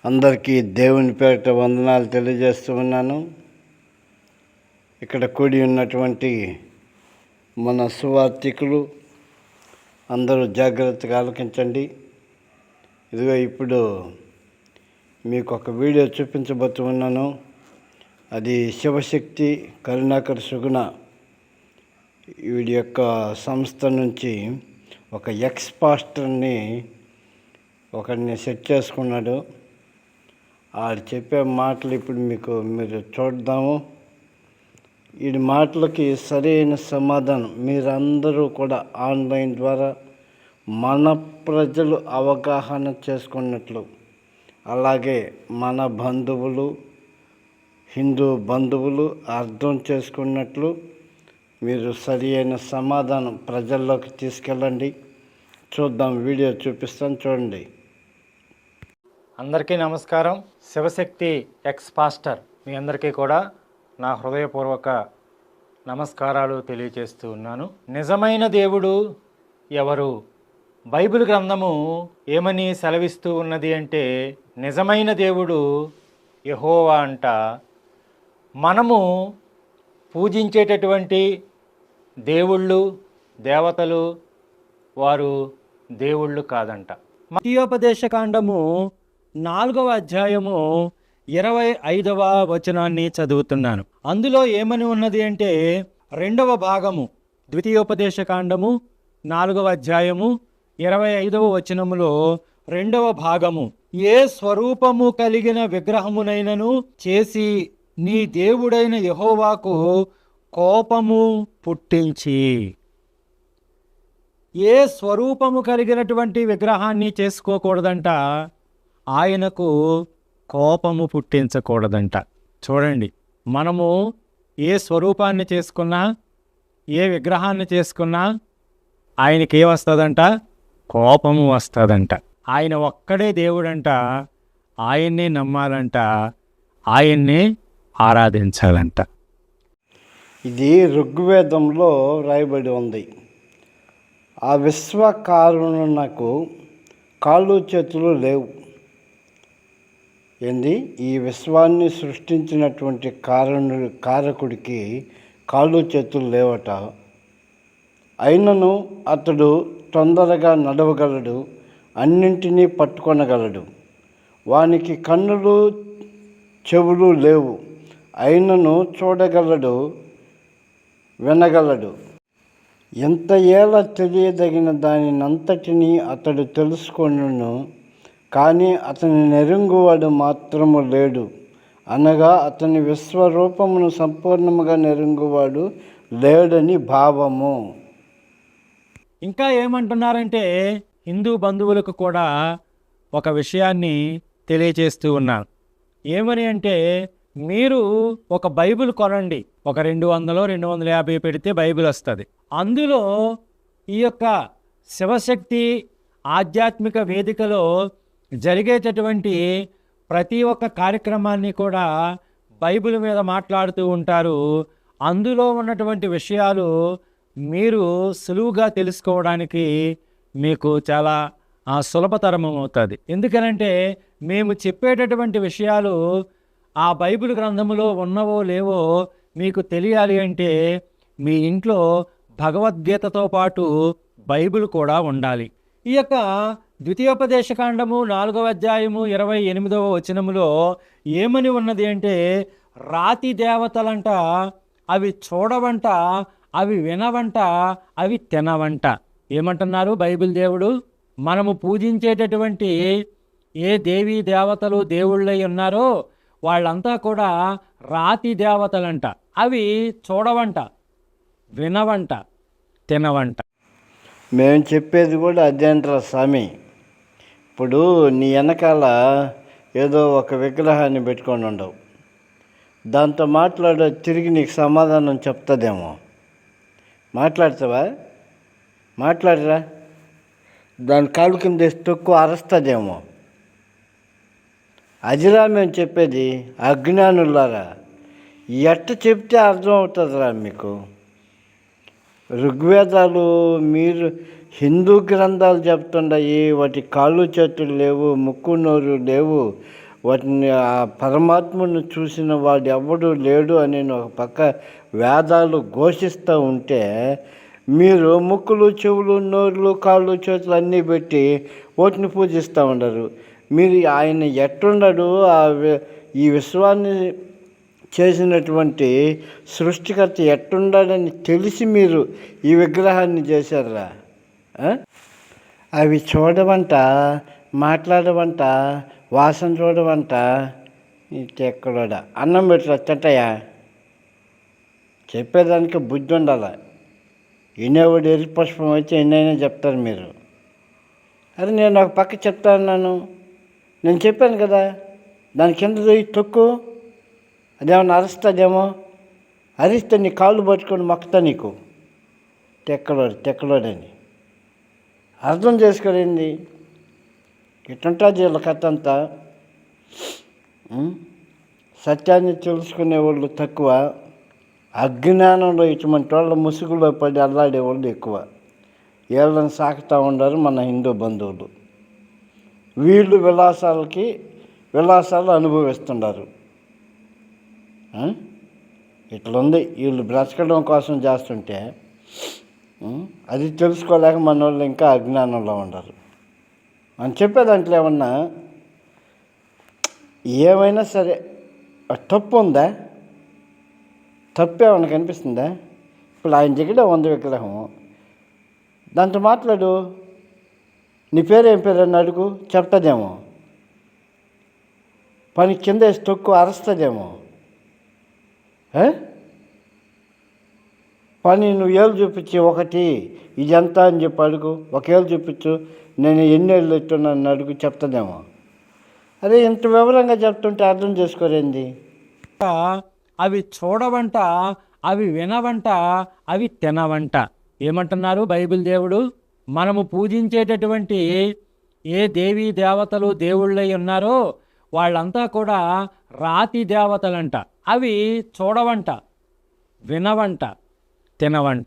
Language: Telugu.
అందరికీ దేవుని పేరిట వందనాలు తెలియజేస్తూ ఉన్నాను. ఇక్కడ కూడి ఉన్నటువంటి మన సువార్థికులు అందరూ జాగ్రత్తగా ఆలకించండి. ఇదిగో ఇప్పుడు మీకు ఒక వీడియో చూపించబోతూ ఉన్నాను. అది శివశక్తి కరుణాకర్ సుగుణ వీడి యొక్క సంస్థ నుంచి ఒక ఎక్స్ పాస్టర్ని ఒకరిని సెట్ చేసుకున్నాడు. ఆడు చెప్పే మాటలు ఇప్పుడు మీరు చూద్దాము. ఈ మాటలకి సరైన సమాధానం మీరందరూ కూడా ఆన్లైన్ ద్వారా మన ప్రజలు అవగాహన చేసుకున్నట్లు, అలాగే మన బంధువులు హిందూ బంధువులు అర్థం చేసుకున్నట్లు మీరు సరి అయిన సమాధానం ప్రజల్లోకి తీసుకెళ్ళండి. చూద్దాం, వీడియో చూపిస్తాను, చూడండి. అందరికీ నమస్కారం. శివశక్తి ఎక్స్ పాస్టర్ మీ అందరికీ కూడా నా హృదయపూర్వక నమస్కారాలు తెలియజేస్తూ ఉన్నాను. నిజమైన దేవుడు ఎవరు? బైబిల్ గ్రంథము ఏమని సెలవిస్తూ ఉన్నది అంటే, నిజమైన దేవుడు యెహోవా అంట. మనము పూజించేటటువంటి దేవుళ్ళు దేవతలు వారు దేవుళ్ళు కాదంట. మత్తయోపదేశకాండము 4వ అధ్యాయము 25వ వచనాన్ని చదువుతున్నాను. అందులో ఏమని ఉన్నది అంటే, 2వ భాగము, ద్వితీయోపదేశకాండము 4వ అధ్యాయము 25వ వచనములో 2వ భాగము, ఏ స్వరూపము కలిగిన విగ్రహమునైనను చేసి నీ దేవుడైన యెహోవాకు కోపము పుట్టించి. ఏ స్వరూపము కలిగినటువంటి విగ్రహాన్ని చేసుకోకూడదంట, ఆయనకు కోపము పుట్టించకూడదంట. చూడండి, మనము ఏ స్వరూపాన్ని చేసుకున్నా, ఏ విగ్రహాన్ని చేసుకున్నా ఆయనకి ఏమొస్తుందంట? కోపము వస్తుందంట. ఆయన ఒక్కడే దేవుడంట, ఆయన్నే నమ్మాలంట, ఆయన్నే ఆరాధించాలంట. ఇది ఋగ్వేదంలో రాయబడి ఉంది. ఆ విశ్వకారుణకు కాళ్ళు చేతులు లేవు. ఏంది? ఈ విశ్వాన్ని సృష్టించినటువంటి కారకుడికి కాళ్ళు చేతులు లేవట. అయినను అతడు తొందరగా నడవగలడు, అన్నింటినీ పట్టుకొనగలడు. వానికి కన్నులు చెవులు లేవు, అయినను చూడగలడు, వినగలడు. ఎంత ఏళ్ళ తెలియదగిన దానినంతటినీ అతడు తెలుసుకొనును, కానీ అతని నెరుంగువాడు మాత్రము లేడు. అనగా అతని విశ్వరూపమును సంపూర్ణముగా నెరుంగువాడు లేడని భావము. ఇంకా ఏమంటున్నారంటే, హిందూ బంధువులకు కూడా ఒక విషయాన్ని తెలియచేస్తూ ఉన్నారు. ఏమని అంటే, మీరు ఒక బైబిల్ కొనండి, ఒక 200 250 పెడితే బైబిల్ వస్తుంది. అందులో ఈ యొక్క శివశక్తి ఆధ్యాత్మిక వేదికలో జరిగేటటువంటి ప్రతి ఒక్క కార్యక్రమాన్ని కూడా బైబిల్ మీద మాట్లాడుతూ ఉంటారు. అందులో ఉన్నటువంటి విషయాలు మీరు సులువుగా తెలుసుకోవడానికి మీకు చాలా సులభతరం అవుతుంది. ఎందుకనంటే, మేము చెప్పేటటువంటి విషయాలు ఆ బైబిల్ గ్రంథములో ఉన్నవో లేవో మీకు తెలియాలి అంటే, మీ ఇంట్లో భగవద్గీతతో పాటు బైబిల్ కూడా ఉండాలి. ఈ యొక్క ద్వితీయోపదేశకాండము 4వ అధ్యాయము 28వ వచనములో ఏమని ఉన్నది అంటే, రాతి దేవతలంట, అవి చూడవంట, అవి వినవంట, అవి తినవంట. ఏమంటున్నారు బైబిల్ దేవుడు? మనము పూజించేటటువంటి ఏ దేవీ దేవతలు దేవుళ్ళై ఉన్నారో వాళ్ళంతా కూడా రాతి దేవతలంట. అవి చూడవంట, వినవంట, తినవంట. మేము చెప్పేది కూడా అదేంట్రా స్వామి. ఇప్పుడు నీ వెనకాల ఏదో ఒక విగ్రహాన్ని పెట్టుకొని ఉండవు, దాంతో తిరిగి నీకు సమాధానం చెప్తుందేమో. మాట్లాడతావా? మాట్లాడరా? దాని కాళ్ళు కింద తొక్కు అరుస్తుందేమో. అదిరా మేము చెప్పేది. అజ్ఞానులారా, ఎట్ట చెప్తే అర్థం అవుతుందిరా మీకు? ఋగ్వేదాలు మీరు హిందూ గ్రంథాలు చెప్తుండయి, వాటి కాళ్ళు చేతులు లేవు, ముక్కు నోరు లేవు, వాటిని ఆ పరమాత్మను చూసిన వాడు ఎవడు లేడు అని ఒక పక్క వేదాలు ఘోషిస్తూ ఉంటే మీరు ముక్కులు చెవులు నోళ్ళు కాళ్ళు చేతులు అన్నీ పెట్టి వాటిని పూజిస్తూ ఉండరు. మీరు ఆయన ఎట్టున్నాడు ఈ విశ్వాన్ని చేసినటువంటి సృష్టికర్త ఎట్టుండాడని తెలిసి మీరు ఈ విగ్రహాన్ని చేశారా? అవి చూడవంట, మాట్లాడవంట, వాసన చూడవంట. ఎక్కడా అన్నం పెట్టరా తింటాయా? చెప్పేదానికి బుద్ధి ఉండాలి. వినేవాడు ఎరుపు పుష్పం అయితే ఎన్నైనా చెప్తారు మీరు. అది నేను ఒక పక్క చెప్తాను. నేను చెప్పాను కదా, దాని కింద తొక్కు, అదేమన్నా అరుస్తుందేమో. అరిస్తే నీ కాళ్ళు పట్టుకొని మొక్కుతా నీకు. తెక్కలోడని అర్థం చేసుకోలేంది. ఇటుంటుంది వీళ్ళ కథ అంతా. సత్యాన్ని తెలుసుకునే వాళ్ళు తక్కువ, అజ్ఞానంలో ఇటువంటి వాళ్ళ ముసుగులో పడి అల్లాడే వాళ్ళు ఎక్కువ. వీళ్ళని సాకుతూ ఉండరు మన హిందూ బంధువులు. వీళ్ళు విలాసాలు అనుభవిస్తున్నారు. ఇట్లుంది. వీళ్ళు బ్రతకడం కోసం చేస్తుంటే అది తెలుసుకోలేక మన వాళ్ళు ఇంకా అజ్ఞానంలో ఉండరు. మనం చెప్పేదాంట్లో ఏమైనా సరే తప్పు ఉందా? తప్పు ఏమన్నా కనిపిస్తుందా? ఇప్పుడు ఆయన దగ్గర ఉంది విగ్రహం, దాంతో మాట్లాడు. నీ పేరేం పేరు అని అడుగు, చెప్తుందేమో. పని కింద వేసి తొక్కు, అరుస్తుందేమో. పని నువ్వు ఏళ్ళు చూపించి ఒకటి ఇది ఎంత అని చెప్పి అడుగు. ఒక ఏళ్ళు చూపించు, నేను ఎన్ని ఏళ్ళు ఎట్టున్నాను అడుగు, చెప్తుందేమో. అరే ఇంత వివరంగా చెప్తుంటే అర్థం చేసుకోరేంది? అవి చూడవంట, అవి వినవంట, అవి తినవంట. ఏమంటున్నారు బైబిల్ దేవుడు? మనము పూజించేటటువంటి ఏ దేవీ దేవతలు దేవుళ్ళై ఉన్నారో వాళ్ళంతా కూడా రాతి దేవతలంట. అవి చూడవంట, వినవంట, తినవంట.